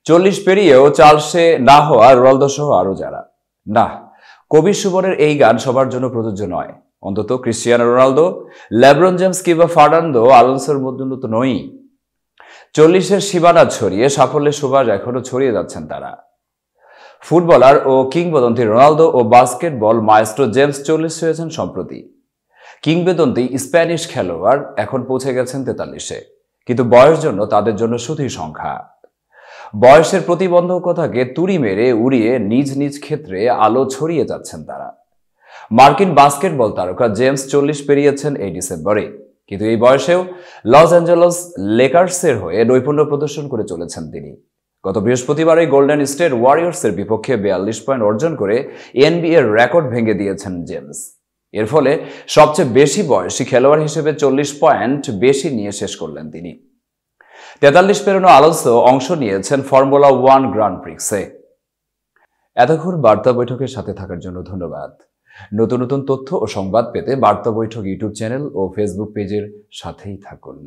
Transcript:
40 পেরিয়েও চার্লসে না হওয়া রোনালদো সহ আরো যারা। না, কবির সুমনের এই গান সবার জন্য প্রযোজ্য নয়। অন্তত ক্রিস্টিয়ানো রোনালদো, লেব্রন জেমস কিংবা ফার্নান্দো আলোনসোর মধ্যে তো নয়। 40-এর সীমানা ছড়িয়ে সাফল্যের সুবাস এখনো ছড়িয়ে যাচ্ছেন তারা। ফুটবলার ও কিংবদন্তি রোনালদো ও বাস্কেটবল মায়েস্ট্রো জেমস 40 হয়েছেন সম্প্রতি। কিংবদন্তি স্প্যানিশ খেলোয়াড় এখন পৌঁছে গেছেন 43-এ, কিন্তু বয়স জন্য তাদের জন্য শুধুই সংখ্যা। বয়সের প্রতিবন্ধকতাকে তুড়ি মেরে উড়িয়ে নিজ নিজ ক্ষেত্রে আলো ছড়িয়ে যাচ্ছেন তারা। মার্কিন বাস্কেটবল তারকা জেমস 40 পেরিয়েছেন এই ডিসেম্বরে, কিন্তু এই বয়সেও লস অ্যাঞ্জেলস লেকার্সের হয়ে নৈপুণ্য প্রদর্শন করে চলেছেন তিনি। গত বৃহস্পতিবারই গোল্ডেন স্টেট ওয়ারিয়র্সের বিপক্ষে 42 পয়েন্ট অর্জন করে এনবিএর রেকর্ড ভেঙে দিয়েছেন জেমস। এর ফলে সবচেয়ে বেশি বয়সী খেলোয়াড় হিসেবে 40 পয়েন্ট বেশি নিয়ে শেষ করলেন তিনি। 43 পেরোনো আলোনসো অংশ নিয়েছেন ফর্মুলা 1 গ্র্যান্ড প্রিক্সে। এতক্ষণ বার্তা বৈঠকের সাথে থাকার জন্য ধন্যবাদ। নতুন নতুন তথ্য ও সংবাদ পেতে বার্তা বৈঠক ইউটিউব চ্যানেল ও ফেসবুক পেজের সাথেই থাকুন।